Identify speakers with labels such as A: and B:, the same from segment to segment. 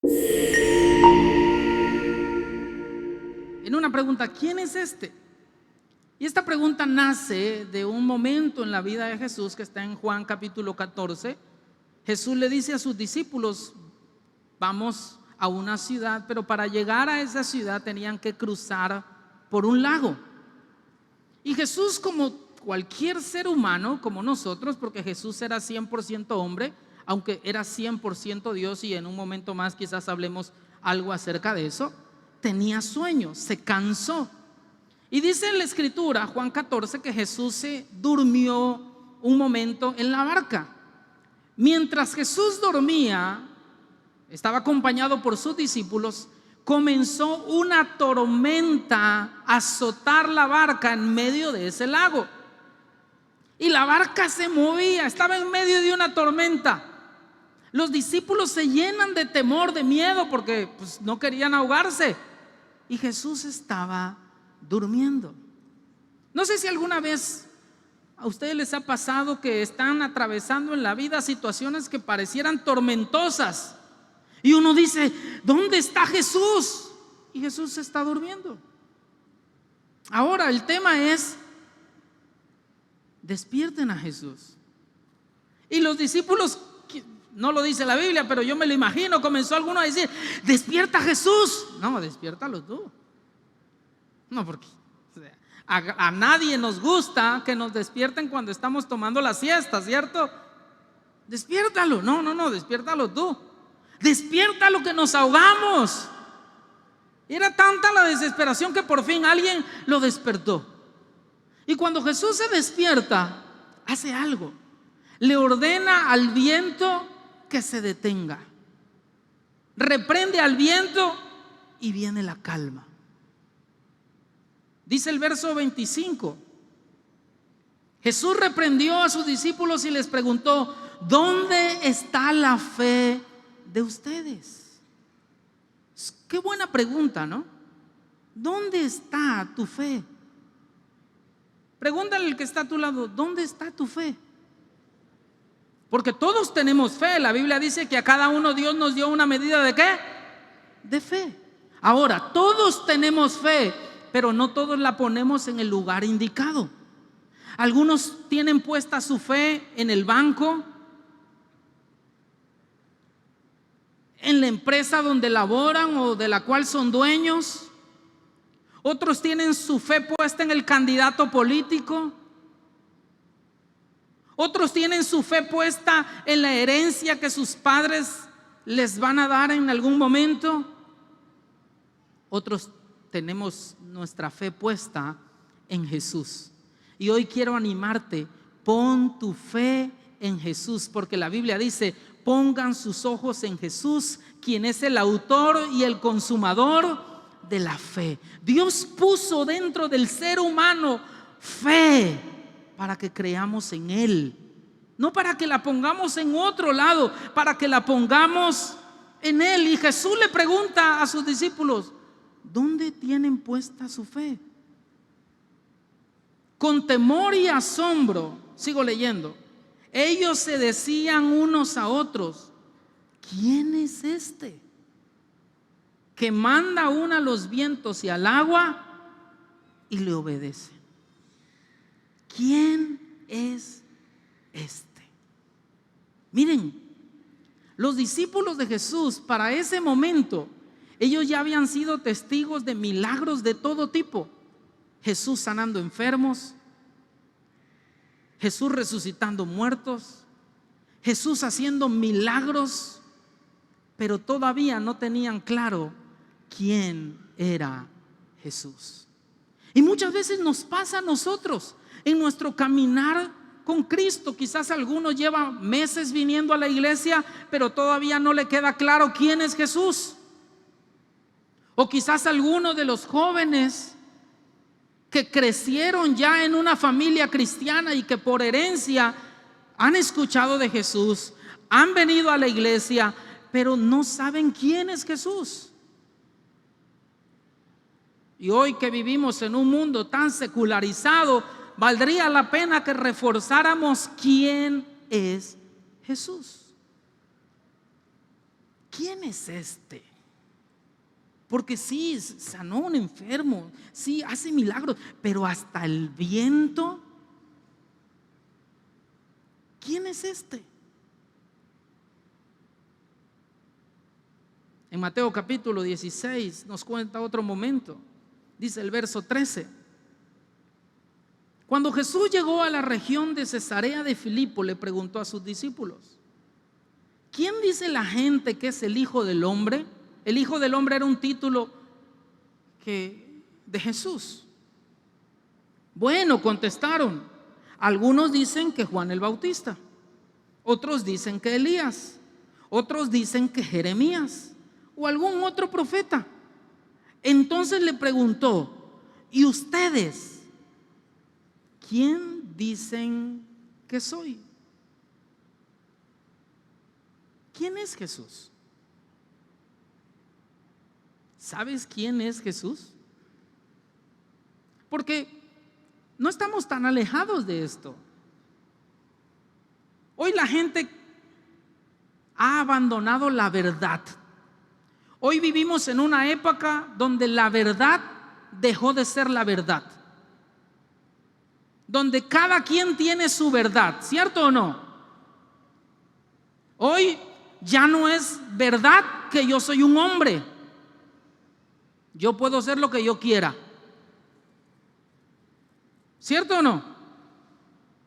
A: En una pregunta, ¿quién es este? Y esta pregunta nace de un momento en la vida de Jesús que está en Juan capítulo 14. Jesús le dice a sus discípulos: vamos a una ciudad, pero para llegar a esa ciudad tenían que cruzar por un lago. Y Jesús, como cualquier ser humano, como nosotros, porque Jesús era 100% hombre, aunque era 100% Dios, y en un momento más quizás hablemos algo acerca de eso, tenía sueño, se cansó. Y dice en la escritura, Juan 14, que Jesús se durmió un momento en la barca. Mientras Jesús dormía, estaba acompañado por sus discípulos, comenzó una tormenta a azotar la barca en medio de ese lago. Y la barca se movía, estaba en medio de una tormenta. Los discípulos se llenan de temor, de miedo, porque no querían ahogarse. Y Jesús estaba durmiendo. No sé si alguna vez a ustedes les ha pasado que están atravesando en la vida situaciones que parecieran tormentosas, y uno dice: ¿dónde está Jesús? Y Jesús está durmiendo. Ahora el tema es: despierten a Jesús. Y los discípulos, no lo dice la Biblia, pero yo me lo imagino, comenzó alguno a decir: despierta a Jesús. No, despiértalo tú. No, porque a nadie nos gusta que nos despierten cuando estamos tomando la siesta, ¿cierto? Despiértalo. No, despiértalo tú. Despiértalo, que nos ahogamos. Era tanta la desesperación que por fin alguien lo despertó. Y cuando Jesús se despierta, hace algo. Le ordena al viento que se detenga. Reprende al viento y viene la calma. Dice el verso 25: Jesús reprendió a sus discípulos y les preguntó: ¿dónde está la fe de ustedes? Qué buena pregunta, ¿no? ¿Dónde está tu fe? Pregúntale al que está a tu lado: ¿dónde está tu fe? Porque todos tenemos fe. La Biblia dice que a cada uno Dios nos dio una medida ¿de qué? De fe. Ahora, todos tenemos fe, pero no todos la ponemos en el lugar indicado. Algunos tienen puesta su fe en el banco, en la empresa donde laboran o de la cual son dueños. Otros tienen su fe puesta en el candidato político. Otros tienen su fe puesta en la herencia que sus padres les van a dar en algún momento. Otros tenemos nuestra fe puesta en Jesús. Y hoy quiero animarte: pon tu fe en Jesús, porque la Biblia dice: pongan sus ojos en Jesús, quien es el autor y el consumador de la fe. Dios puso dentro del ser humano fe para que creamos en Él, no para que la pongamos en otro lado, para que la pongamos en Él. Y Jesús le pregunta a sus discípulos: ¿dónde tienen puesta su fe? Con temor y asombro, sigo leyendo, ellos se decían unos a otros: ¿quién es este que manda aún a los vientos y al agua y le obedece? ¿Quién es este? Miren, los discípulos de Jesús para ese momento, ellos ya habían sido testigos de milagros de todo tipo. Jesús sanando enfermos, Jesús resucitando muertos, Jesús haciendo milagros, pero todavía no tenían claro quién era Jesús. Y muchas veces nos pasa a nosotros en nuestro caminar con Cristo. Quizás alguno lleva meses viniendo a la iglesia, pero todavía no le queda claro quién es Jesús. O quizás alguno de los jóvenes que crecieron ya en una familia cristiana y que por herencia han escuchado de Jesús, han venido a la iglesia, pero no saben quién es Jesús. Y hoy que vivimos en un mundo tan secularizado, valdría la pena que reforzáramos quién es Jesús. ¿quién es este? Porque sí, sanó a un enfermo, sí, hace milagros, pero hasta el viento, ¿quién es este? En Mateo capítulo 16 nos cuenta otro momento. Dice el verso 13: cuando Jesús llegó a la región de Cesarea de Filipo, le preguntó a sus discípulos: ¿quién dice la gente que es el Hijo del Hombre? El Hijo del Hombre era un título de Jesús. Bueno, contestaron, algunos dicen que Juan el Bautista, otros dicen que Elías, otros dicen que Jeremías o algún otro profeta. Entonces le preguntó: ¿y ustedes quién dicen que soy? ¿Quién es Jesús? ¿Sabes quién es Jesús? Porque no estamos tan alejados de esto. Hoy la gente ha abandonado la verdad. Hoy vivimos en una época donde la verdad dejó de ser la verdad, donde cada quien tiene su verdad, ¿cierto o no? Hoy ya no es verdad que yo soy un hombre, yo puedo hacer lo que yo quiera, ¿cierto o no?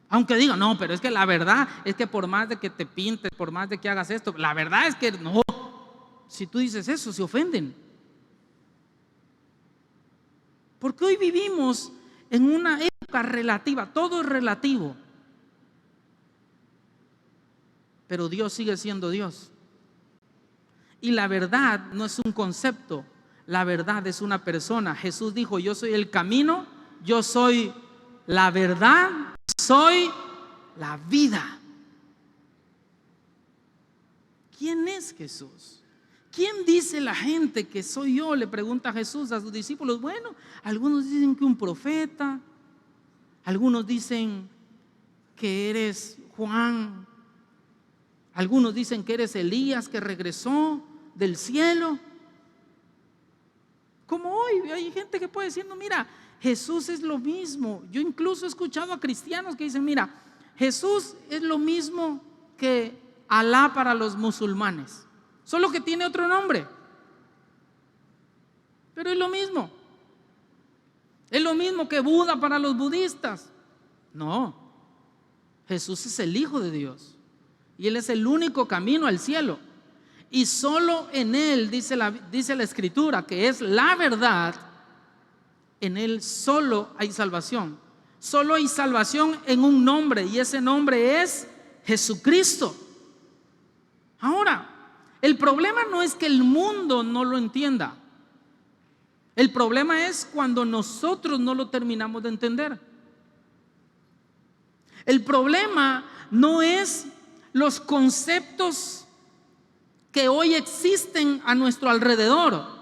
A: Aunque digan, no, pero es que la verdad es que por más de que te pintes, por más de que hagas esto, la verdad es que no. Si tú dices eso, se ofenden. Porque hoy vivimos en una época relativa, todo es relativo. Pero Dios sigue siendo Dios. Y la verdad no es un concepto, la verdad es una persona. Jesús dijo: yo soy el camino, yo soy la verdad, soy la vida. ¿Quién es Jesús? ¿Quién dice la gente que soy yo? Le pregunta Jesús a sus discípulos. Bueno, algunos dicen que un profeta, algunos dicen que eres Juan, algunos dicen que eres Elías que regresó del cielo. Como hoy hay gente que puede decir: no, mira, Jesús es lo mismo. Yo incluso he escuchado a cristianos que dicen: mira, Jesús es lo mismo que Alá para los musulmanes, solo que tiene otro nombre, pero es lo mismo. Es lo mismo que Buda para los budistas. No, Jesús es el Hijo de Dios y Él es el único camino al cielo, y solo en Él, dice la Escritura, que es la verdad, en Él solo hay salvación. Solo hay salvación en un nombre, y ese nombre es Jesucristo. Ahora, el problema no es que el mundo no lo entienda. El problema es cuando nosotros no lo terminamos de entender. El problema no es los conceptos que hoy existen a nuestro alrededor.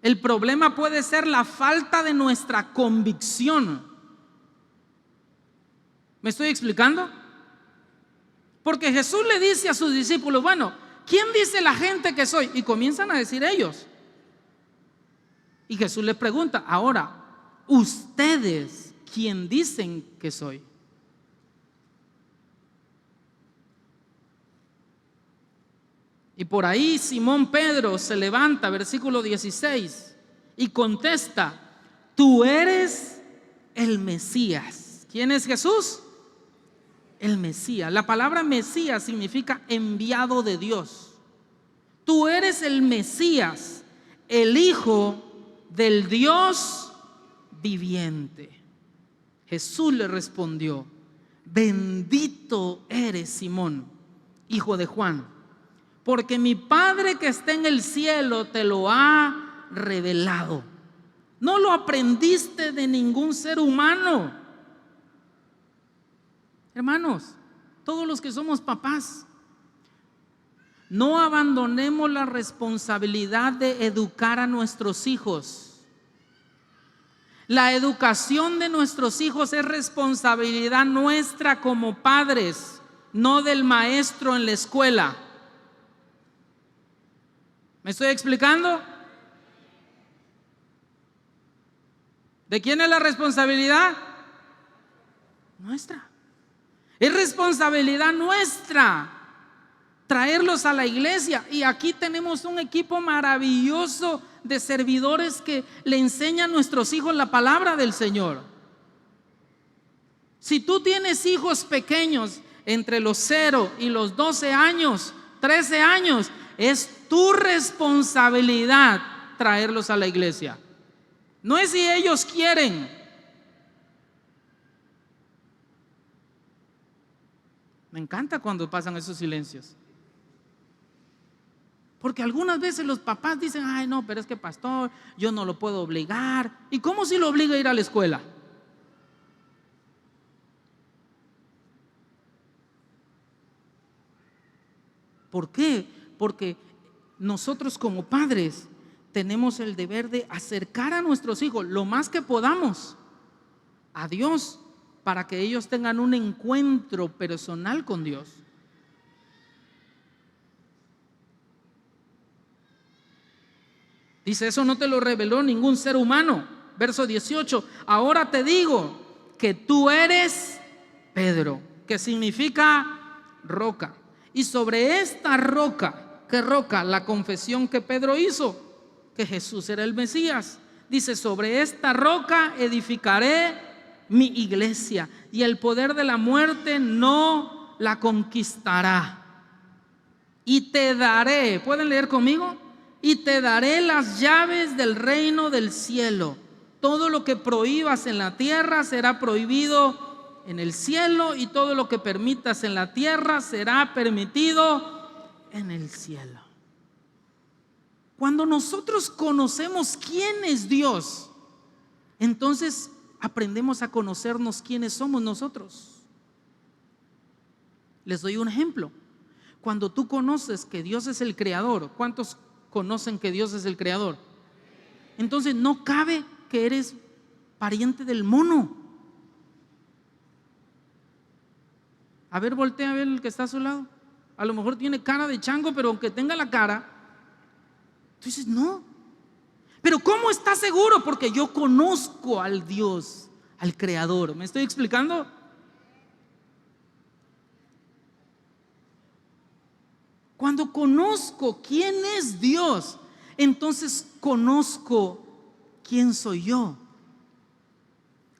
A: El problema puede ser la falta de nuestra convicción. ¿Me estoy explicando? Porque Jesús le dice a sus discípulos: bueno, ¿quién dice la gente que soy? Y comienzan a decir ellos. Y Jesús les pregunta: ahora, ¿ustedes quién dicen que soy? Y por ahí Simón Pedro se levanta, versículo 16, y contesta: tú eres el Mesías. ¿Quién es Jesús? El Mesías. La palabra Mesías significa enviado de Dios. Tú eres el Mesías, el Hijo del Dios viviente. Jesús le respondió: bendito eres, Simón, hijo de Juan, porque mi Padre que está en el cielo te lo ha revelado. No lo aprendiste de ningún ser humano. Hermanos, todos los que somos papás, no abandonemos la responsabilidad de educar a nuestros hijos. La educación de nuestros hijos es responsabilidad nuestra como padres, no del maestro en la escuela. ¿Me estoy explicando? ¿De quién es la responsabilidad? Nuestra. Es responsabilidad nuestra traerlos a la iglesia. Y aquí tenemos un equipo maravilloso de servidores que le enseñan a nuestros hijos la palabra del Señor. Si tú tienes hijos pequeños entre los 0 y los 12 años, 13 años, es tu responsabilidad traerlos a la iglesia. No es si ellos quieren. Me encanta cuando pasan esos silencios. Porque algunas veces los papás dicen: ay, no, pero es que pastor, yo no lo puedo obligar. ¿Y cómo si lo obliga a ir a la escuela? ¿Por qué? Porque nosotros como padres tenemos el deber de acercar a nuestros hijos lo más que podamos a Dios, para que ellos tengan un encuentro personal con Dios. Dice: eso no te lo reveló ningún ser humano. Verso 18: ahora te digo que tú eres Pedro, que significa roca. Y sobre esta roca, ¿qué roca? La confesión que Pedro hizo, que Jesús era el Mesías. Dice: sobre esta roca edificaré mi iglesia, y el poder de la muerte no la conquistará. Y te daré, ¿pueden leer conmigo? Y te daré las llaves del reino del cielo. Todo lo que prohíbas en la tierra será prohibido en el cielo, y todo lo que permitas en la tierra será permitido en el cielo. Cuando nosotros conocemos quién es Dios, entonces aprendemos a conocernos quiénes somos nosotros. Les doy un ejemplo. Cuando tú conoces que Dios es el creador, ¿cuántos conocen que Dios es el creador? Entonces no cabe que eres pariente del mono. A ver, voltea a ver el que está a su lado. A lo mejor tiene cara de chango, pero aunque tenga la cara, tú dices: no. Pero ¿cómo estás seguro? Porque yo conozco al Dios, al creador. ¿Me estoy explicando? Cuando conozco quién es Dios, entonces conozco quién soy yo.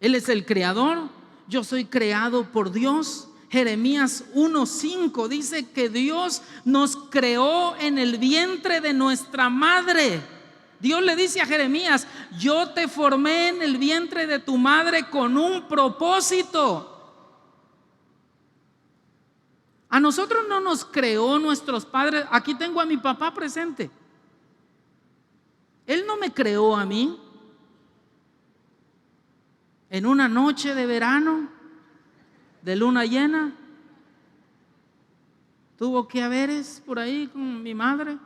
A: Él es el creador, yo soy creado por Dios. Jeremías 1:5 dice que Dios nos creó en el vientre de nuestra madre. Dios le dice a Jeremías: yo te formé en el vientre de tu madre con un propósito. A nosotros no nos creó nuestros padres. Aquí tengo a mi papá presente. Él no me creó a mí en una noche de verano de luna llena. Tuvo que haberes por ahí con mi madre.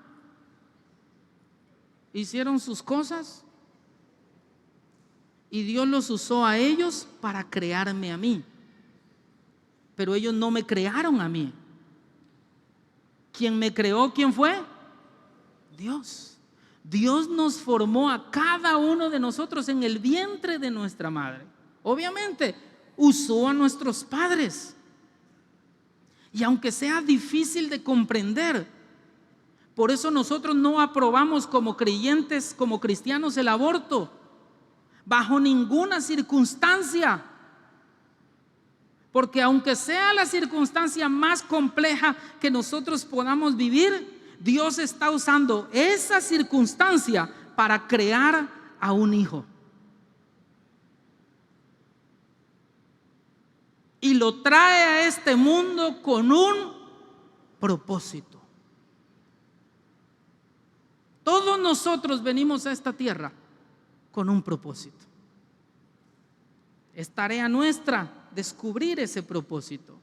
A: Hicieron sus cosas y Dios los usó a ellos para crearme a mí. Pero ellos no me crearon a mí. ¿Quién me creó? ¿Quién fue? Dios. Dios nos formó a cada uno de nosotros en el vientre de nuestra madre. Obviamente usó a nuestros padres. Y aunque sea difícil de comprender, por eso nosotros no aprobamos como creyentes, como cristianos, el aborto bajo ninguna circunstancia. Porque aunque sea la circunstancia más compleja que nosotros podamos vivir, Dios está usando esa circunstancia para crear a un hijo. Y lo trae a este mundo con un propósito. Todos nosotros venimos a esta tierra con un propósito. Es tarea nuestra descubrir ese propósito.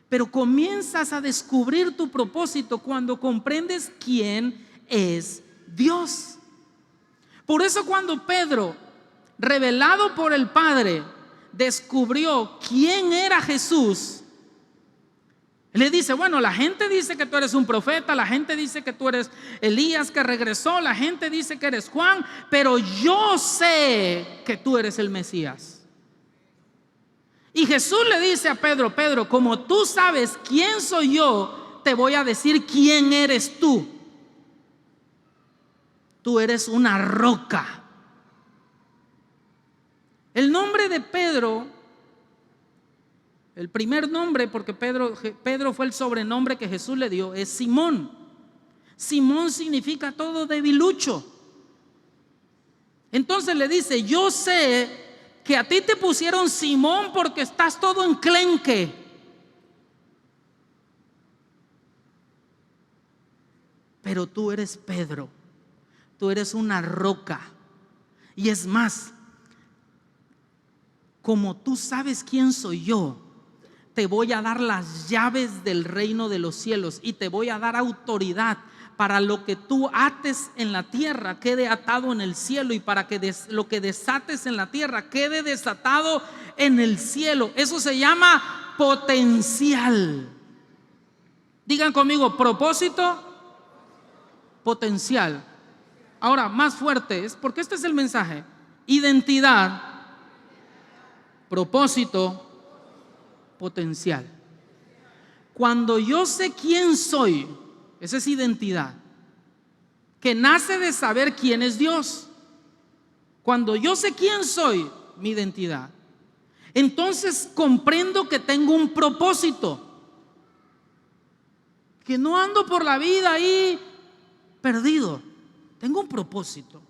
A: Pero comienzas a descubrir tu propósito cuando comprendes quién es Dios. Por eso cuando Pedro, revelado por el Padre, descubrió quién era Jesús, Le dice, bueno, la gente dice que tú eres un profeta, la gente dice que tú eres Elías que regresó, la gente dice que eres Juan, pero yo sé que tú eres el Mesías. Y Jesús le dice a Pedro, Pedro, como tú sabes quién soy yo, te voy a decir quién eres tú. Tú eres una roca. El nombre de Pedro, el primer nombre, porque Pedro fue el sobrenombre que Jesús le dio, es Simón. Simón significa todo debilucho. Entonces le dice, yo sé que a ti te pusieron Simón porque estás todo enclenque. Pero tú eres Pedro, tú eres una roca. Y es más, como tú sabes quién soy yo, te voy a dar las llaves del reino de los cielos y te voy a dar autoridad para lo que tú ates en la tierra quede atado en el cielo, y para que lo que desates en la tierra quede desatado en el cielo. Eso se llama potencial. Digan conmigo, propósito, potencial. Ahora, más fuerte, es porque este es el mensaje: identidad, propósito, potencial. Cuando yo sé quién soy, esa es identidad, que nace de saber quién es Dios. Cuando yo sé quién soy, mi identidad, entonces comprendo que tengo un propósito, que no ando por la vida ahí perdido. Tengo un propósito.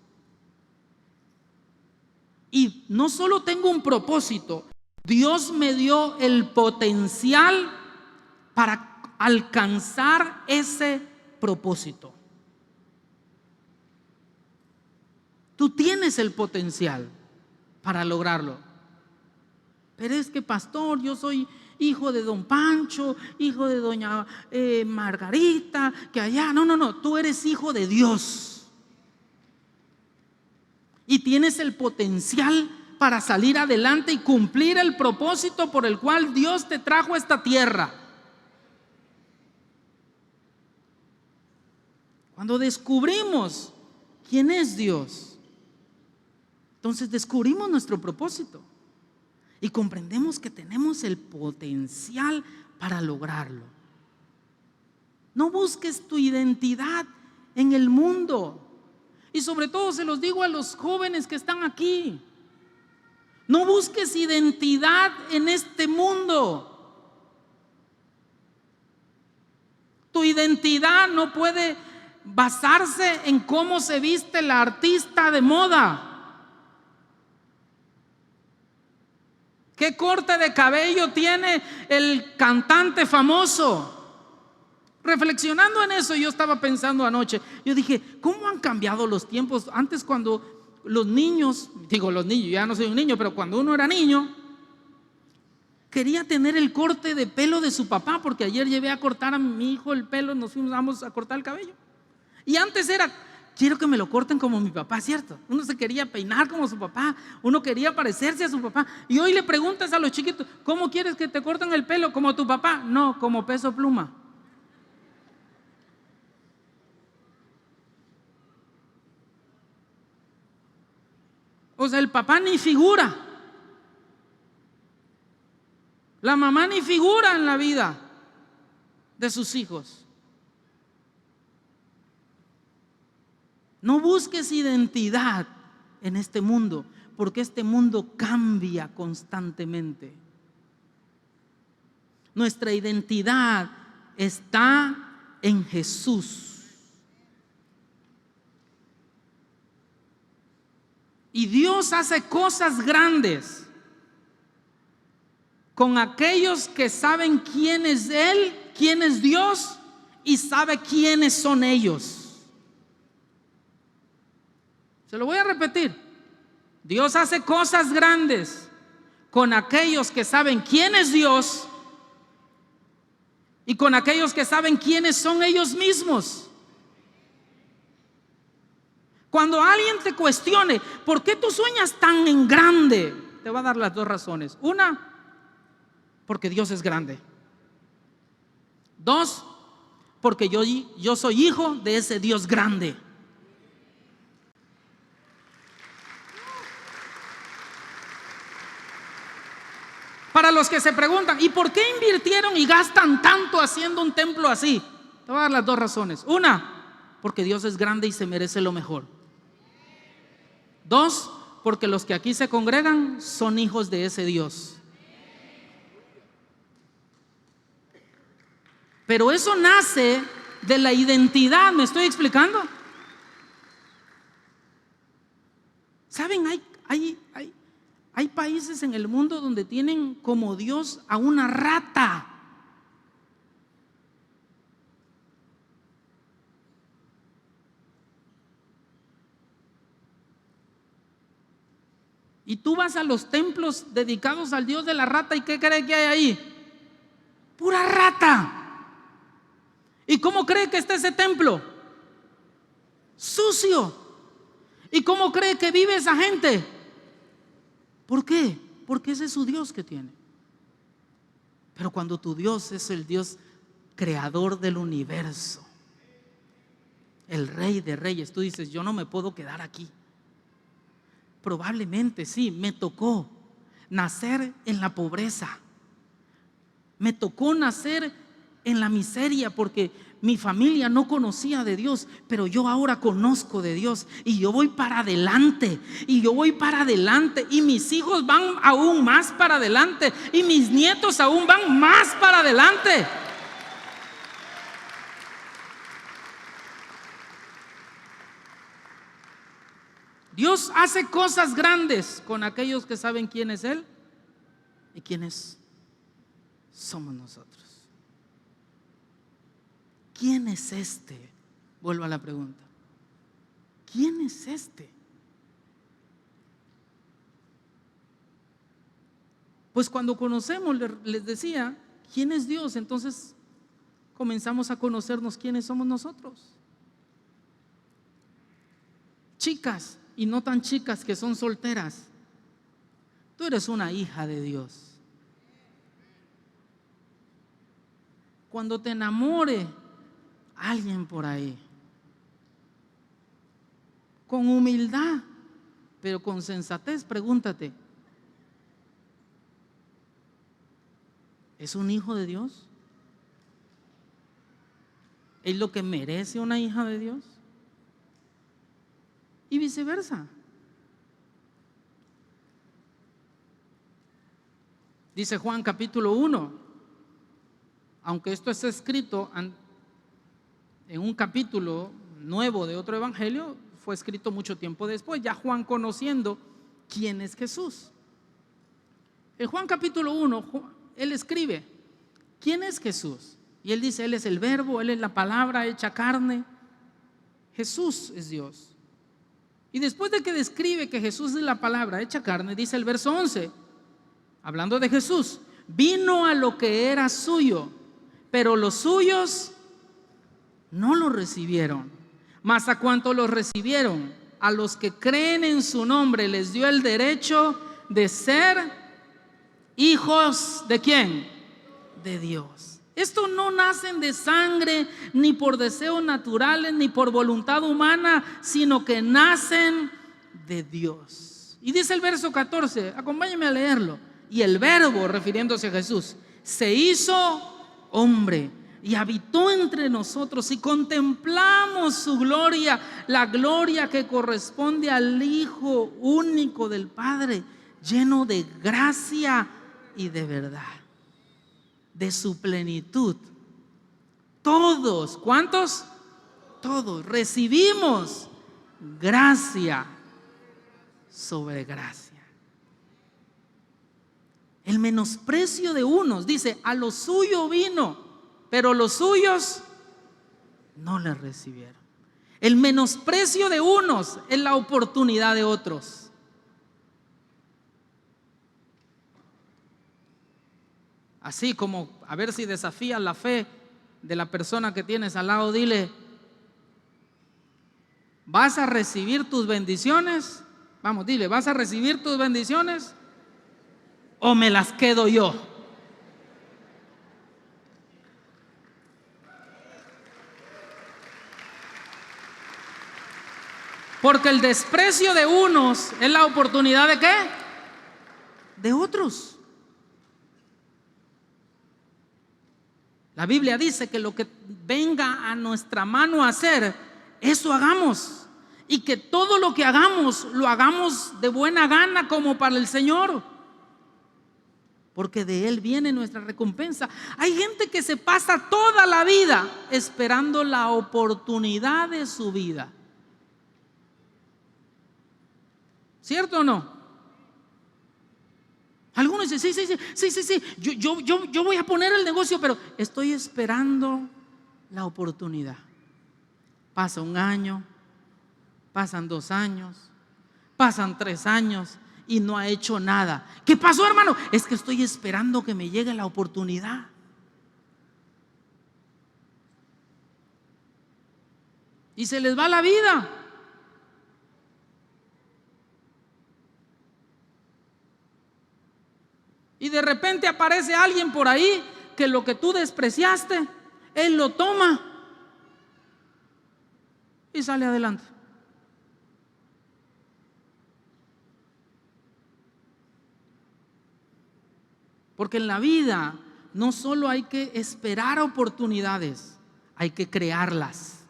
A: Y no solo tengo un propósito, Dios me dio el potencial para alcanzar ese propósito. Tú tienes el potencial para lograrlo. Pero es que, pastor, yo soy hijo de don Pancho, hijo de doña Margarita, que allá. No, tú eres hijo de Dios. Y tienes el potencial para salir adelante y cumplir el propósito por el cual Dios te trajo a esta tierra. Cuando descubrimos quién es Dios, entonces descubrimos nuestro propósito y comprendemos que tenemos el potencial para lograrlo. No busques tu identidad en el mundo. Y sobre todo se los digo a los jóvenes que están aquí: no busques identidad en este mundo. Tu identidad no puede basarse en cómo se viste la artista de moda, qué corte de cabello tiene el cantante famoso. Reflexionando en eso, yo estaba pensando anoche, yo dije, ¿cómo han cambiado los tiempos? Antes, cuando los niños, ya no soy un niño, pero cuando uno era niño, quería tener el corte de pelo de su papá, porque ayer llevé a cortar a mi hijo el pelo, vamos a cortar el cabello. Y antes era, quiero que me lo corten como mi papá, ¿cierto? Uno se quería peinar como su papá, uno quería parecerse a su papá. Y hoy le preguntas a los chiquitos, ¿cómo quieres que te corten el pelo? ¿Como tu papá? No, como Peso Pluma. O sea, el papá ni figura, la mamá ni figura en la vida de sus hijos. No busques identidad en este mundo, porque este mundo cambia constantemente. Nuestra identidad está en Jesús. Y Dios hace cosas grandes con aquellos que saben quién es Él, quién es Dios, y sabe quiénes son ellos. Se lo voy a repetir: Dios hace cosas grandes con aquellos que saben quién es Dios y con aquellos que saben quiénes son ellos mismos. Cuando alguien te cuestione, ¿por qué tú sueñas tan en grande? Te va a dar las dos razones. Una, porque Dios es grande. 2, porque yo soy hijo de ese Dios grande. Para los que se preguntan, ¿y por qué invirtieron y gastan tanto haciendo un templo así? Te voy a dar las 2 razones. 1, porque Dios es grande y se merece lo mejor. 2, porque los que aquí se congregan son hijos de ese Dios. Pero eso nace de la identidad, ¿me estoy explicando? ¿Saben? Hay países en el mundo donde tienen como Dios a una rata. Y tú vas a los templos dedicados al Dios de la rata, ¿y qué cree que hay ahí? Pura rata. ¿Y cómo cree que está ese templo? Sucio. ¿Y cómo cree que vive esa gente? ¿Por qué? Porque ese es su Dios que tiene. Pero cuando tu Dios es el Dios creador del universo, el Rey de Reyes, tú dices, yo no me puedo quedar aquí. Probablemente sí, me tocó nacer en la pobreza, me tocó nacer en la miseria porque mi familia no conocía de Dios, pero yo ahora conozco de Dios y yo voy para adelante, y yo voy para adelante, y mis hijos van aún más para adelante, y mis nietos aún van más para adelante. Dios hace cosas grandes con aquellos que saben quién es Él y quiénes somos nosotros. ¿Quién es este? Vuelvo a la pregunta. ¿Quién es este? Pues cuando conocemos, les decía, ¿quién es Dios? Entonces comenzamos a conocernos quiénes somos nosotros. Chicas y no tan chicas que son solteras, tú eres una hija de Dios. Cuando te enamore alguien por ahí, con humildad, pero con sensatez, pregúntate, ¿es un hijo de Dios? ¿Es lo que merece una hija de Dios? Y viceversa. Dice Juan capítulo 1, aunque esto es escrito en un capítulo nuevo de otro evangelio, fue escrito mucho tiempo después, ya Juan conociendo quién es Jesús. En Juan capítulo 1, él escribe, ¿quién es Jesús? Y él dice, Él es el verbo, Él es la palabra hecha carne. Jesús es Dios. Y después de que describe que Jesús es la palabra hecha carne, dice el verso 11, hablando de Jesús, vino a lo que era suyo, pero los suyos no lo recibieron. Mas a cuanto lo recibieron, a los que creen en su nombre, les dio el derecho de ser hijos ¿de quién? De Dios. Estos no nacen de sangre, ni por deseos naturales, ni por voluntad humana, sino que nacen de Dios. Y dice el verso 14, acompáñenme a leerlo. Y el verbo, refiriéndose a Jesús, se hizo hombre y habitó entre nosotros, y contemplamos su gloria, la gloria que corresponde al Hijo único del Padre, lleno de gracia y de verdad. De su plenitud todos, ¿cuántos? Todos recibimos gracia sobre gracia. El menosprecio de unos, dice, a lo suyo vino, pero los suyos no le recibieron. El menosprecio de unos es la oportunidad de otros. Así como, a ver si desafías la fe de la persona que tienes al lado, dile, ¿vas a recibir tus bendiciones? Vamos, dile, ¿vas a recibir tus bendiciones o me las quedo yo? Porque el desprecio de unos es la oportunidad ¿de qué? De otros. La Biblia dice que lo que venga a nuestra mano a hacer, eso hagamos. Y que todo lo que hagamos, lo hagamos de buena gana como para el Señor. Porque de Él viene nuestra recompensa. Hay gente que se pasa toda la vida esperando la oportunidad de su vida. ¿Cierto o no? Algunos dicen, sí, yo voy a poner el negocio, pero estoy esperando la oportunidad. Pasa un año, pasan 2 años, pasan 3 años y no ha hecho nada. ¿Qué pasó, hermano? Es que estoy esperando que me llegue la oportunidad. Y se les va la vida. Y de repente aparece alguien por ahí que lo que tú despreciaste, él lo toma y sale adelante. Porque en la vida no solo hay que esperar oportunidades, hay que crearlas.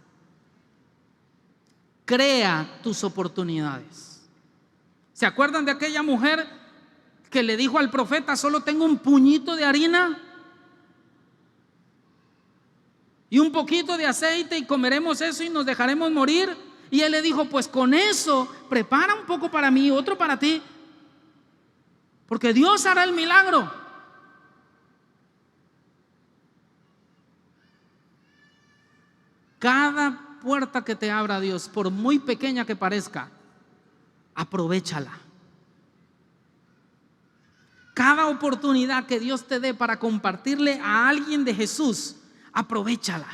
A: Crea tus oportunidades. ¿Se acuerdan de aquella mujer que le dijo al profeta: solo tengo un puñito de harina y un poquito de aceite y comeremos eso y nos dejaremos morir? Y él le dijo: pues con eso prepara un poco para mí, otro para ti, porque Dios hará el milagro. Cada puerta que te abra Dios, por muy pequeña que parezca, aprovéchala. Cada oportunidad que Dios te dé para compartirle a alguien de Jesús, aprovéchala.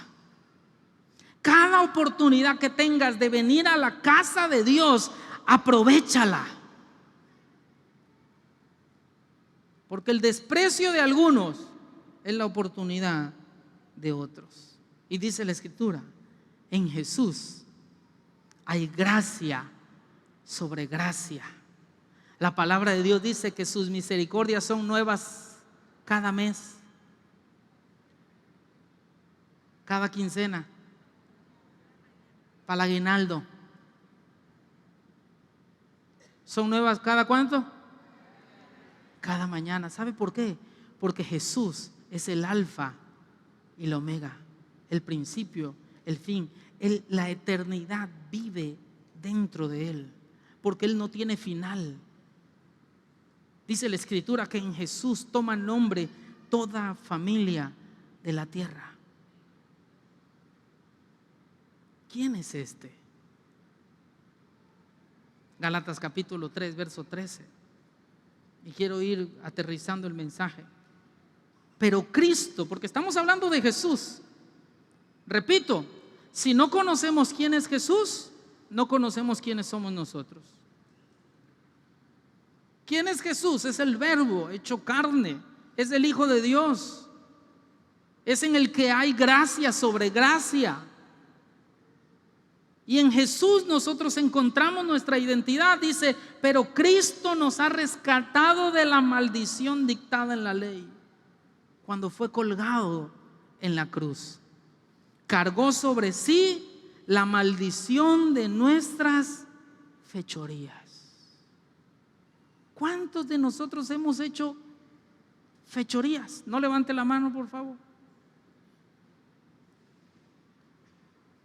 A: Cada oportunidad que tengas de venir a la casa de Dios, aprovéchala. Porque el desprecio de algunos es la oportunidad de otros. Y dice la Escritura: en Jesús hay gracia sobre gracia. La palabra de Dios dice que sus misericordias son nuevas cada mes, cada quincena, para el aguinaldo. ¿Son nuevas cada cuánto? Cada mañana. ¿Sabe por qué? Porque Jesús es el alfa y el omega, el principio, el fin. La eternidad vive dentro de Él, porque Él no tiene final. Dice la Escritura que en Jesús toma nombre toda familia de la tierra. ¿Quién es este? Gálatas capítulo 3, verso 13. Y quiero ir aterrizando el mensaje. Pero Cristo, porque estamos hablando de Jesús. Repito, si no conocemos quién es Jesús, no conocemos quiénes somos nosotros. ¿Quién es Jesús? Es el Verbo hecho carne, es el Hijo de Dios, es en el que hay gracia sobre gracia. Y en Jesús nosotros encontramos nuestra identidad. Dice: pero Cristo nos ha rescatado de la maldición dictada en la ley, cuando fue colgado en la cruz. Cargó sobre sí la maldición de nuestras fechorías. ¿Cuántos de nosotros hemos hecho fechorías? No levante la mano, por favor.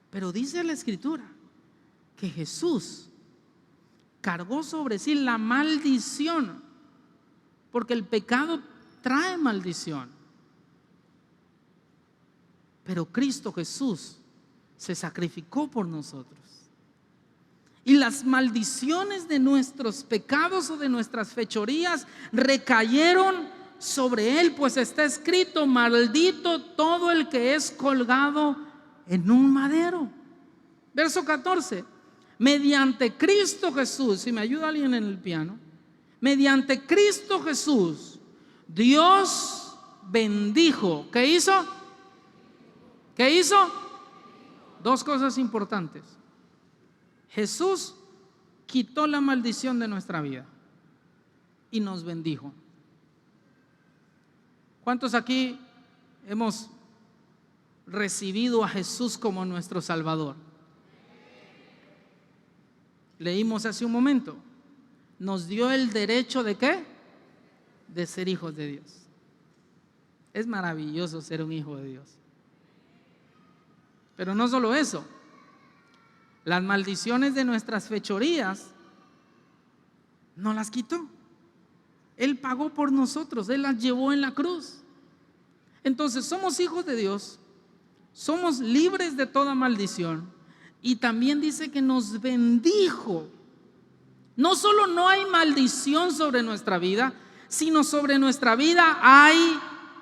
A: Pero dice la Escritura que Jesús cargó sobre sí la maldición, porque el pecado trae maldición. Pero Cristo Jesús se sacrificó por nosotros. Y las maldiciones de nuestros pecados o de nuestras fechorías recayeron sobre Él, pues está escrito: maldito todo el que es colgado en un madero. Verso 14: mediante Cristo Jesús, si me ayuda alguien en el piano, mediante Cristo Jesús, Dios bendijo. ¿Qué hizo? ¿Qué hizo? Dos cosas importantes. Jesús quitó la maldición de nuestra vida y nos bendijo. ¿Cuántos aquí hemos recibido a Jesús como nuestro Salvador? Leímos hace un momento, nos dio el derecho ¿de qué? De ser hijos de Dios. Es maravilloso ser un hijo de Dios. Pero no solo eso, las maldiciones de nuestras fechorías no las quitó. Él pagó por nosotros, Él las llevó en la cruz. Entonces somos hijos de Dios, somos libres de toda maldición y también dice que nos bendijo. No solo no hay maldición sobre nuestra vida, sino sobre nuestra vida hay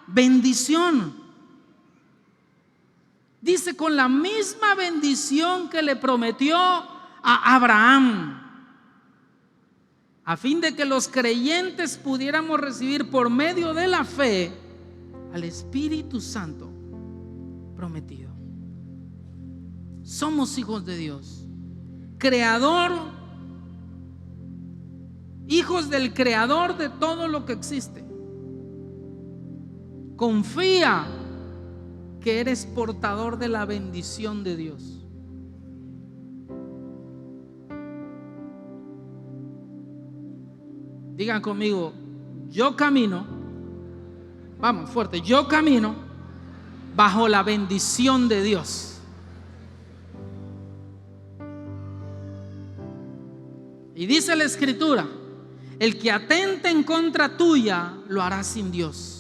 A: bendición. Dice, con la misma bendición que le prometió a Abraham, a fin de que los creyentes pudiéramos recibir por medio de la fe al Espíritu Santo prometido. Somos hijos de Dios, creador, hijos del creador de todo lo que existe. Confía que eres portador de la bendición de Dios. Digan conmigo, yo camino, vamos fuerte, yo camino bajo la bendición de Dios. Y dice la Escritura, el que atente en contra tuya lo hará sin Dios.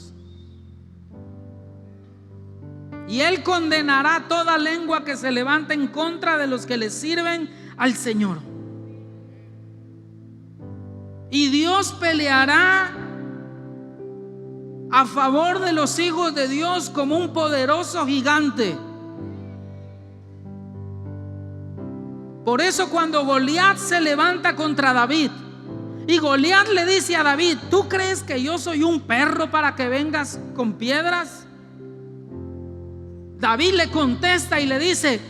A: Y Él condenará toda lengua que se levante en contra de los que le sirven al Señor. Y Dios peleará a favor de los hijos de Dios como un poderoso gigante. Por eso cuando Goliat se levanta contra David y Goliat le dice a David, ¿tú crees que yo soy un perro para que vengas con piedras? David le contesta y le dice,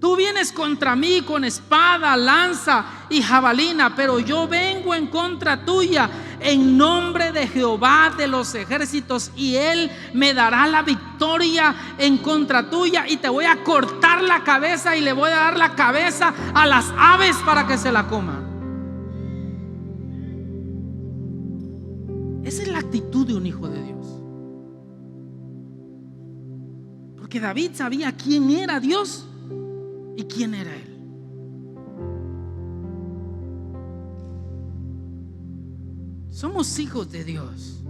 A: tú vienes contra mí con espada, lanza y jabalina, pero yo vengo en contra tuya en nombre de Jehová de los ejércitos, y Él me dará la victoria en contra tuya, y te voy a cortar la cabeza y le voy a dar la cabeza a las aves para que se la coman. Esa es la actitud de un hijo de Dios. Porque David sabía quién era Dios y quién era Él. Somos hijos de Dios,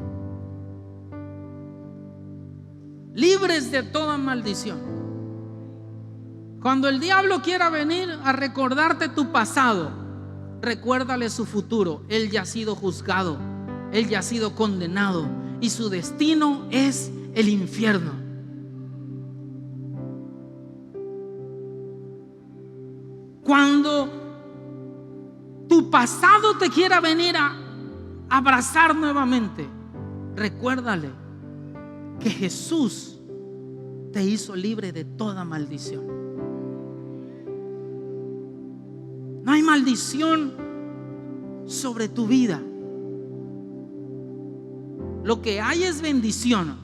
A: libres de toda maldición. Cuando el diablo quiera venir a recordarte tu pasado, recuérdale su futuro. Él ya ha sido juzgado, él ya ha sido condenado y su destino es el infierno. Cuando tu pasado te quiera venir a abrazar nuevamente, recuérdale que Jesús te hizo libre de toda maldición. No hay maldición sobre tu vida. Lo que hay es bendición.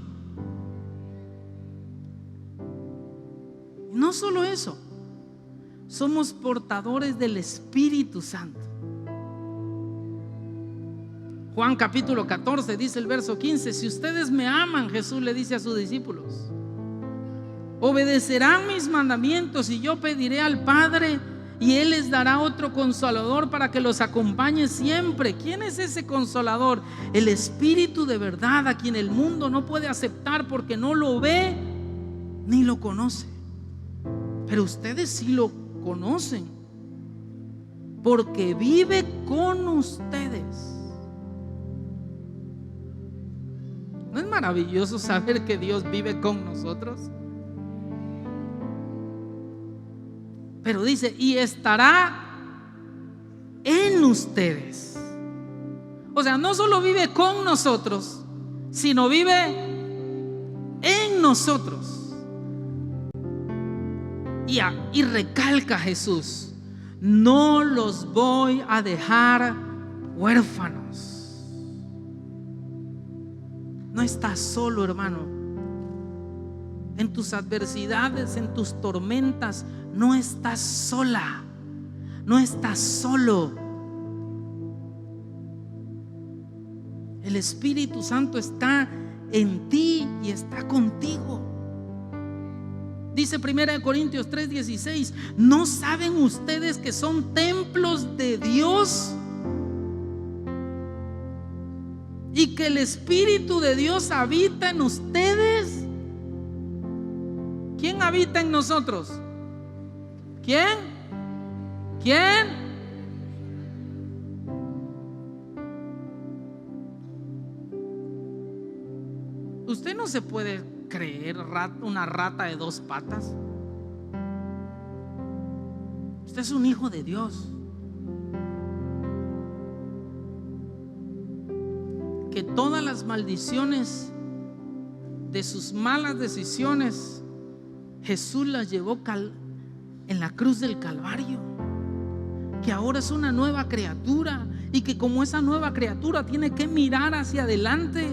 A: Y no solo eso, somos portadores del Espíritu Santo. Juan capítulo 14 dice el verso 15, si ustedes me aman, Jesús le dice a sus discípulos, obedecerán mis mandamientos, y yo pediré al Padre y Él les dará otro consolador para que los acompañe siempre. ¿Quién es ese consolador? El Espíritu de verdad, a quien el mundo no puede aceptar porque no lo ve ni lo conoce, pero ustedes sí lo conocen porque vive con ustedes. ¿No es maravilloso saber que Dios vive con nosotros? Pero dice, y estará en ustedes. O sea, no solo vive con nosotros, sino vive en nosotros. Y recalca Jesús, no los voy a dejar huérfanos. No estás solo, hermano. En tus adversidades, en tus tormentas, no estás sola, no estás solo. El Espíritu Santo está en ti y está contigo. Dice 1 Corintios 3:16, ¿no saben ustedes que son templos de Dios y que el Espíritu de Dios habita en ustedes? ¿Quién habita en nosotros? ¿Quién? ¿Quién? Usted no se puede creer una rata de dos patas. Usted es un hijo de Dios. Que todas las maldiciones de sus malas decisiones Jesús las llevó en la cruz del Calvario. Que ahora es una nueva criatura y que como esa nueva criatura tiene que mirar hacia adelante.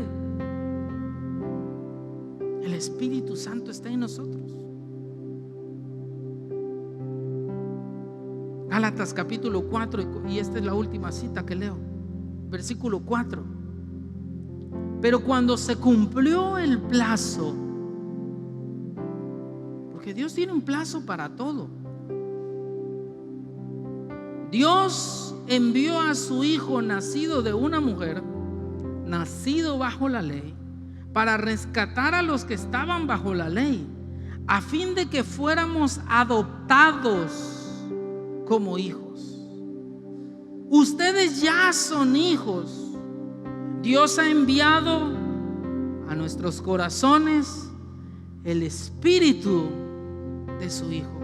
A: El Espíritu Santo está en nosotros. Gálatas capítulo 4, y esta es la última cita que leo, versículo 4. Pero cuando se cumplió el plazo, porque Dios tiene un plazo para todo, Dios envió a su Hijo nacido de una mujer, nacido bajo la ley, para rescatar a los que estaban bajo la ley, a fin de que fuéramos adoptados como hijos. Ustedes ya son hijos. Dios ha enviado a nuestros corazones el Espíritu de su Hijo,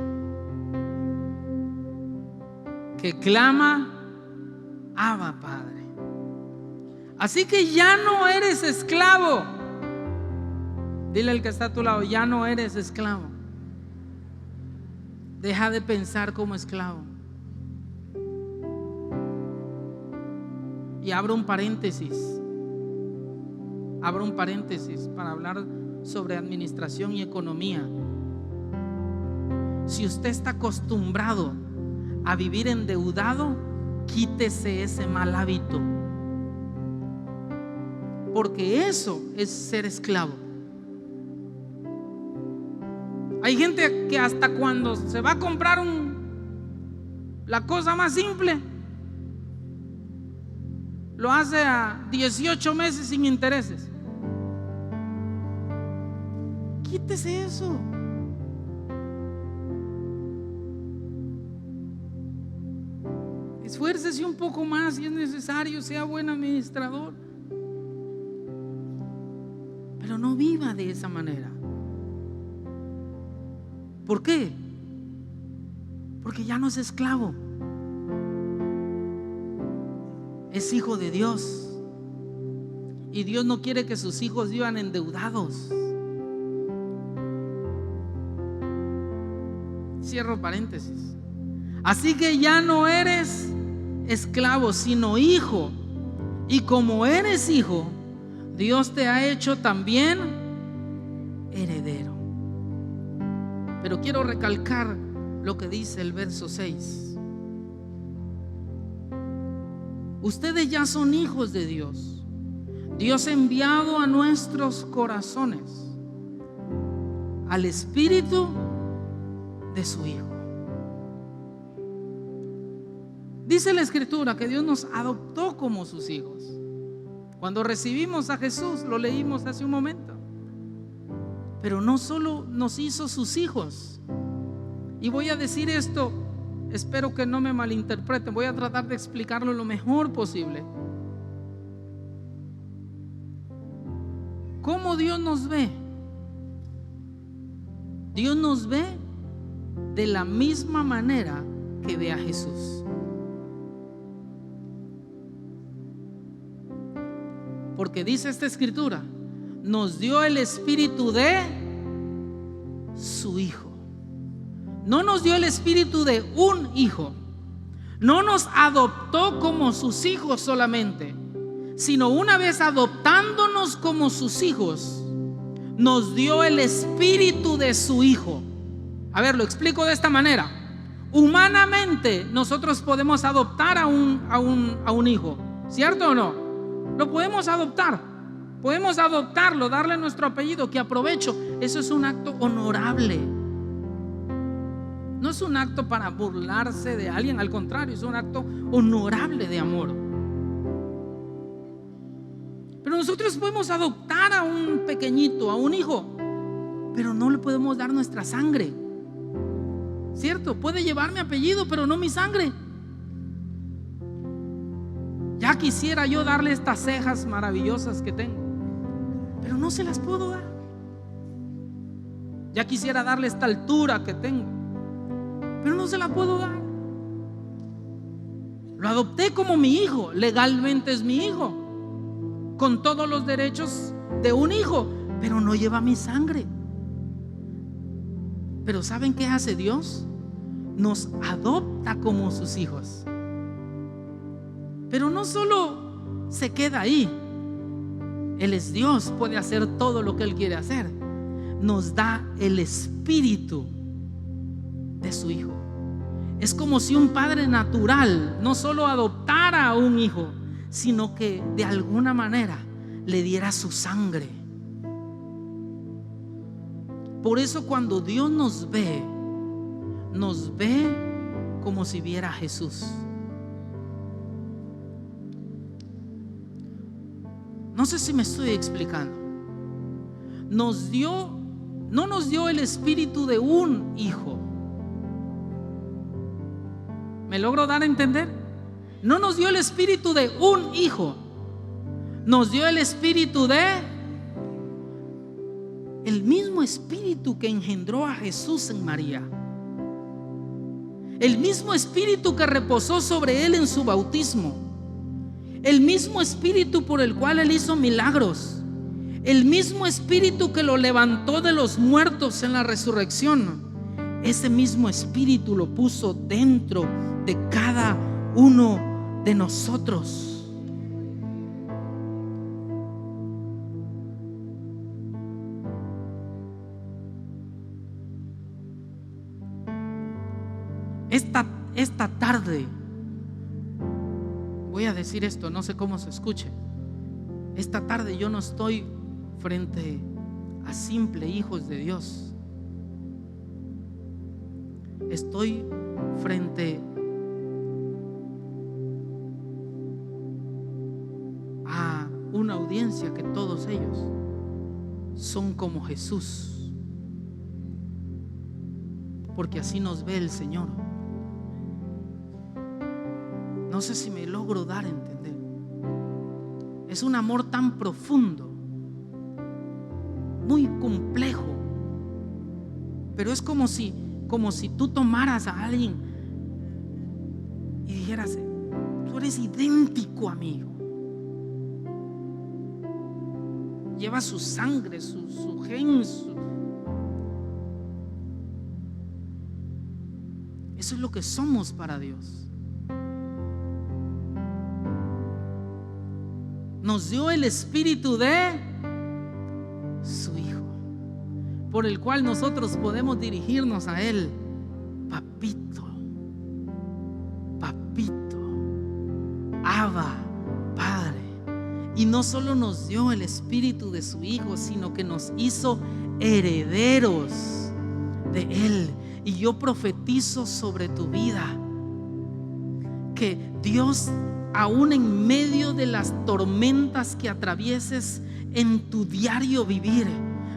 A: que clama: Abba, Padre. Así que ya no eres esclavo. Dile al que está a tu lado: ya no eres esclavo. Deja de pensar como esclavo. Y abro un paréntesis para hablar sobre administración y economía. Si usted está acostumbrado a vivir endeudado, quítese ese mal hábito, porque eso es ser esclavo. Hay gente que hasta cuando se va a comprar la cosa más simple, lo hace a 18 meses sin intereses. Quítese eso. Esfuércese un poco más si es necesario, sea buen administrador, pero no viva de esa manera. ¿Por qué? Porque ya no es esclavo, es hijo de Dios. Y Dios no quiere que sus hijos vivan endeudados. Cierro paréntesis. Así que ya no eres esclavo, sino hijo. Y como eres hijo, Dios te ha hecho también heredero. Pero quiero recalcar lo que dice el verso 6. Ustedes ya son hijos de Dios. Dios ha enviado a nuestros corazones al Espíritu de su Hijo. Dice la Escritura que Dios nos adoptó como sus hijos. Cuando recibimos a Jesús, lo leímos hace un momento. Pero no solo nos hizo sus hijos. Y voy a decir esto, espero que no me malinterpreten, voy a tratar de explicarlo lo mejor posible. ¿Cómo Dios nos ve? Dios nos ve de la misma manera que ve a Jesús. Porque dice esta Escritura: nos dio el Espíritu de su Hijo. No nos dio el Espíritu de un hijo, No nos adoptó como sus hijos solamente, sino una vez adoptándonos como sus hijos, nos dio el espíritu de su Hijo. A ver, lo explico de esta manera. Humanamente nosotros podemos adoptar a un hijo, ¿cierto o no? Lo podemos adoptar. Podemos adoptarlo, darle nuestro apellido, que aprovecho. Eso es un acto honorable. No es un acto para burlarse de alguien, al contrario, es un acto honorable de amor. Pero nosotros podemos adoptar a un pequeñito, a un hijo, pero no le podemos dar nuestra sangre, ¿cierto? Puede llevar mi apellido, pero no mi sangre. Ya quisiera yo darle estas cejas maravillosas que tengo, pero no se las puedo dar. Ya quisiera darle esta altura que tengo, pero no se la puedo dar. Lo adopté como mi hijo, legalmente es mi hijo, con todos los derechos de un hijo, pero no lleva mi sangre. Pero ¿saben qué hace Dios? Nos adopta como sus hijos. Pero no solo se queda ahí. Él es Dios, puede hacer todo lo que Él quiere hacer. Nos da el espíritu de su Hijo. Es como si un padre natural no solo adoptara a un hijo, sino que de alguna manera le diera su sangre. Por eso cuando Dios nos ve como si viera a Jesús. No sé si me estoy explicando. No nos dio el espíritu de un hijo. ¿Me logro dar a entender? No nos dio el espíritu de un hijo, nos dio el espíritu de el mismo espíritu que engendró a Jesús en María, el mismo espíritu que reposó sobre él en su bautismo, el mismo espíritu por el cual él hizo milagros, el mismo espíritu que lo levantó de los muertos en la resurrección. Ese mismo espíritu lo puso dentro de cada uno de nosotros. Esta tarde voy a decir esto, no sé cómo se escuche. Esta tarde yo no estoy frente a simples hijos de Dios. Estoy frente a una audiencia que todos ellos son como Jesús, porque así nos ve el Señor. No sé si me logro dar a entender. Es un amor tan profundo, muy complejo, pero es como si tú tomaras a alguien y dijeras: tú eres idéntico a mi hijo. Lleva su sangre, su gen, Eso es lo que somos para Dios. Nos dio el espíritu de su Hijo, por el cual nosotros podemos dirigirnos a Él: papito, papito, Abba, Padre. Y no solo nos dio el espíritu de su Hijo, sino que nos hizo herederos de Él. Y yo profetizo sobre tu vida que Dios, aún en medio de las tormentas que atravieses en tu diario vivir,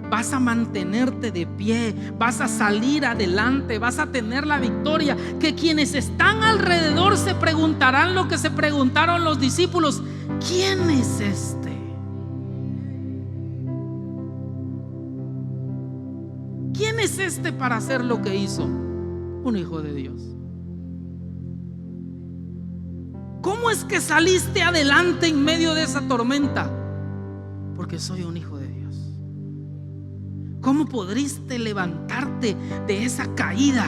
A: vas a mantenerte de pie, vas a salir adelante, vas a tener la victoria. Que quienes están alrededor se preguntarán lo que se preguntaron los discípulos: ¿quién es este? ¿Quién es este para hacer lo que hizo? Un hijo de Dios. ¿Cómo es que saliste adelante en medio de esa tormenta? Porque soy un hijo de Dios. ¿Cómo podriste levantarte de esa caída?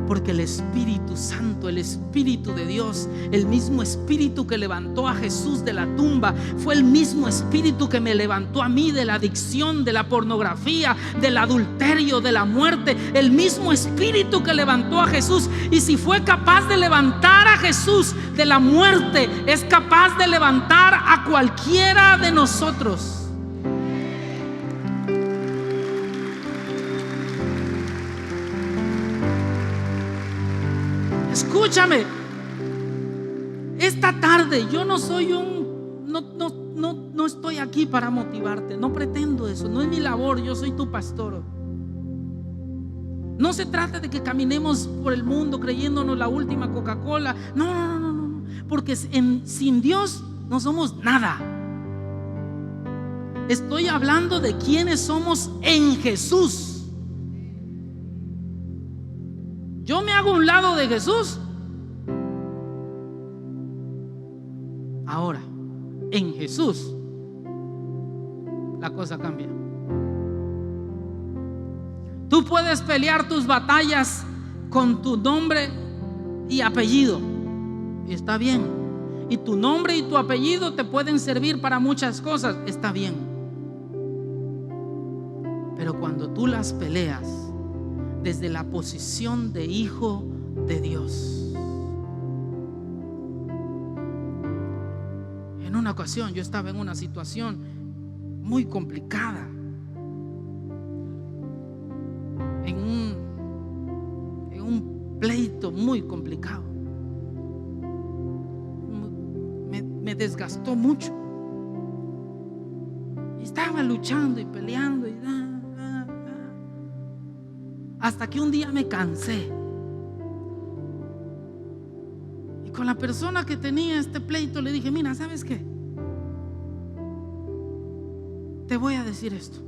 A: Porque el Espíritu Santo, el Espíritu de Dios, el mismo Espíritu que levantó a Jesús de la tumba, fue el mismo Espíritu que me levantó a mí de la adicción, de la pornografía, del adulterio, de la muerte. El mismo Espíritu que levantó a Jesús. Y si fue capaz de levantar a Jesús de la muerte, es capaz de levantar a cualquiera de nosotros. Escúchame, esta tarde yo no soy no estoy aquí para motivarte, no pretendo eso, no es mi labor, yo soy tu pastor. No se trata de que caminemos por el mundo creyéndonos la última Coca-Cola, no, porque sin Dios no somos nada. Estoy hablando de quienes somos en Jesús. Yo me hago a un lado de Jesús. Ahora, en Jesús, la cosa cambia. Tú puedes pelear tus batallas con tu nombre y apellido, y está bien. Y tu nombre y tu apellido te pueden servir para muchas cosas, está bien. Pero cuando tú las peleas desde la posición de hijo de Dios. En una ocasión yo estaba en una situación muy complicada, en un pleito muy complicado. Me desgastó mucho. Estaba luchando y peleando hasta que un día me cansé. Y con la persona que tenía este pleito le dije: mira, ¿sabes qué? Te voy a decir esto.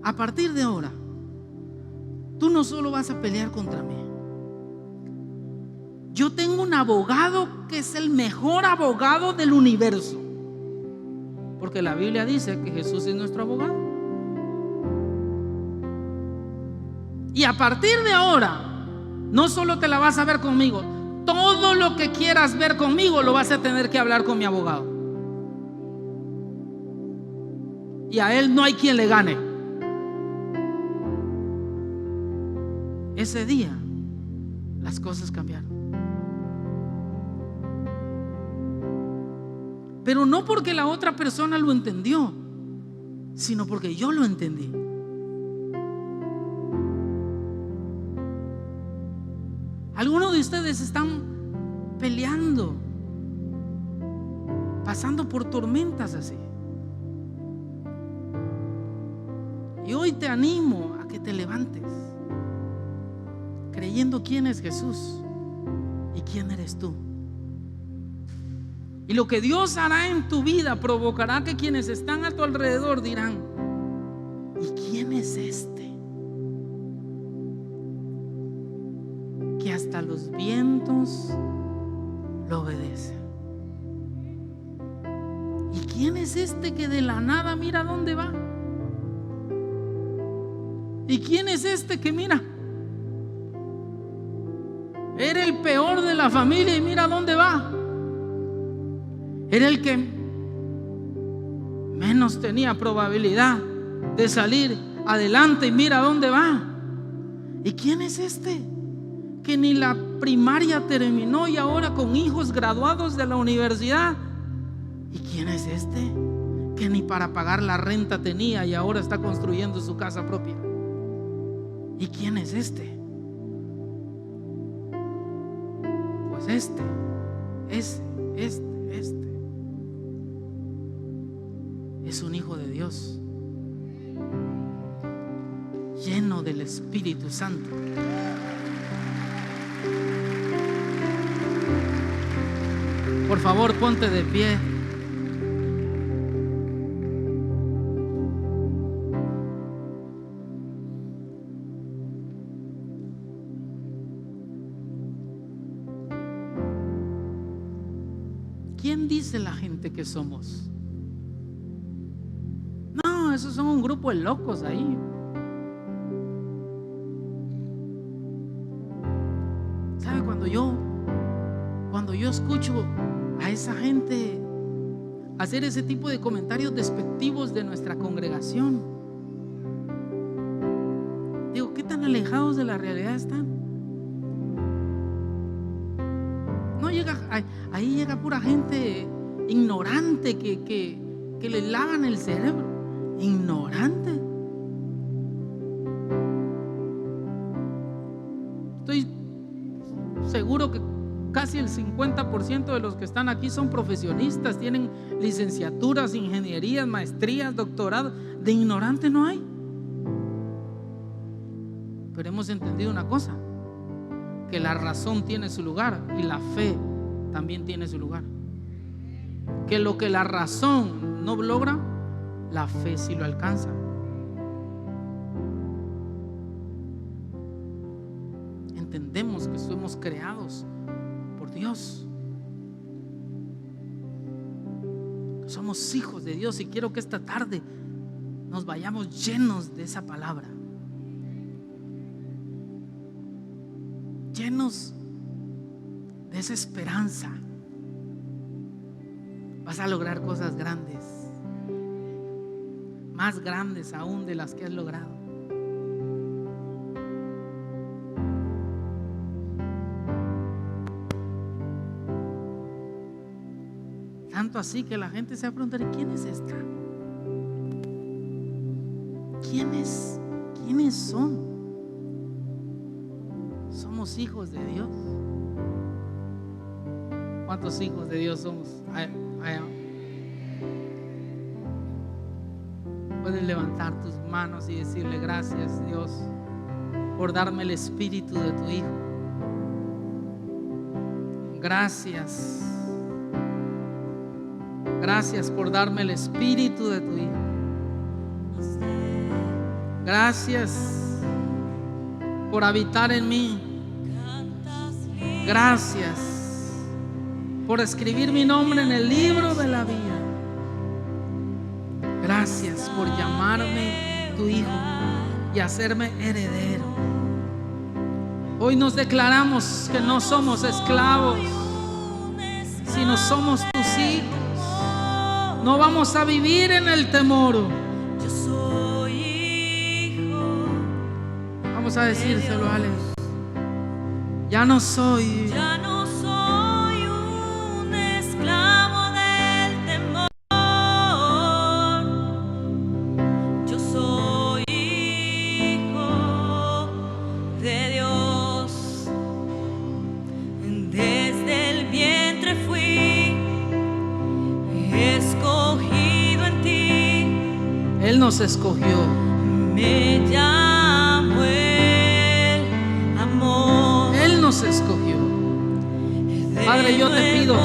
A: A partir de ahora, tú no solo vas a pelear contra mí. Yo tengo un abogado que es el mejor abogado del universo. Porque la Biblia dice que Jesús es nuestro abogado. Y a partir de ahora, no solo te la vas a ver conmigo, todo lo que quieras ver conmigo lo vas a tener que hablar con mi abogado. Y a él no hay quien le gane. Ese día las cosas cambiaron. Pero no porque la otra persona lo entendió, sino porque yo lo entendí. Algunos de ustedes están peleando, pasando por tormentas así. Y hoy te animo a que te levantes, creyendo quién es Jesús y quién eres tú. Y lo que Dios hará en tu vida provocará que quienes están a tu alrededor dirán: ¿y quién es este? Que hasta los vientos lo obedecen. ¿Y quién es este que de la nada mira dónde va? ¿Y quién es este que mira? Era el peor de la familia y mira dónde va. Era el que menos tenía probabilidad de salir adelante y mira dónde va. ¿Y quién es este que ni la primaria terminó y ahora con hijos graduados de la universidad? ¿Y quién es este que ni para pagar la renta tenía y ahora está construyendo su casa propia? ¿Y quién es este? Pues este es un hijo de Dios, lleno del Espíritu Santo. Por favor, ponte de pie. ¿Quién dice la gente que somos? No, esos son un grupo de locos ahí. ¿Sabe? Cuando yo escucho a esa gente hacer ese tipo de comentarios despectivos de nuestra congregación, digo, ¿qué tan alejados de la realidad están? No llega, ahí llega pura gente ignorante que le lavan el cerebro. Ignorante. Estoy seguro que casi el 50% de los que están aquí son profesionistas, tienen licenciaturas, ingenierías, maestrías, doctorados. De ignorante no hay. Pero hemos entendido una cosa, que la razón tiene su lugar y la fe también tiene su lugar. Que lo que la razón no logra, la fe sí lo alcanza. Entendemos que somos creados por Dios, que somos hijos de Dios, y quiero que esta tarde nos vayamos llenos de esa palabra, llenos de esa esperanza. Vas a lograr cosas grandes, más grandes aún de las que has logrado. Tanto así que la gente se va a preguntar: ¿quién es esta? ¿Quiénes son? Somos hijos de Dios. ¿Cuántos hijos de Dios somos? Puedes levantar tus manos y decirle: gracias, Dios, por darme el espíritu de tu Hijo. Gracias. Gracias por darme el espíritu de tu Hijo. Gracias por habitar en mí. Gracias por escribir mi nombre en el libro de la vida. Gracias por llamarme tu Hijo y hacerme heredero. Hoy nos declaramos que no somos esclavos, sino somos tus hijos. No vamos a vivir en el temor.
B: Yo soy hijo.
A: Vamos a decírselo a Alex. Ya no soy
B: un esclavo del temor. Yo soy hijo de Dios. Desde el vientre fui escogido en ti.
A: Él nos escogió.
B: Me llamó el amor.
A: Él nos escogió. Padre, yo te pido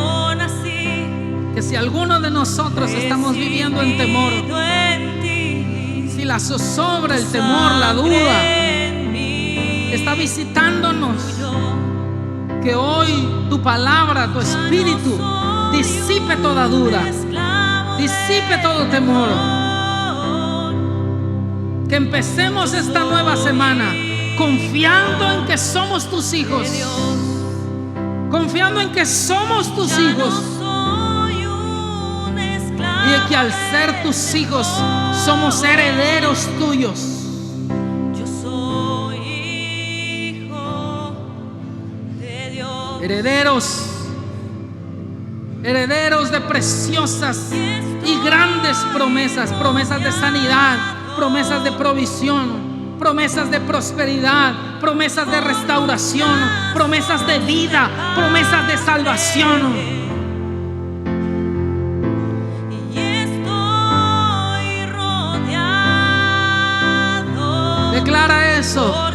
A: que si alguno de nosotros estamos viviendo en temor, si la zozobra, el temor, la duda está visitándonos, que hoy tu palabra, tu espíritu disipe toda duda, disipe todo temor. Que empecemos esta nueva semana confiando en que somos tus hijos, confiando en que somos tus hijos, y de que al ser tus hijos somos herederos tuyos.
B: Yo soy hijo de Dios.
A: Herederos de preciosas y grandes promesas, promesas de sanidad, promesas de provisión, promesas de prosperidad, promesas de restauración, promesas de vida, promesas de salvación.
B: Y estoy rodeado.
A: Declara eso.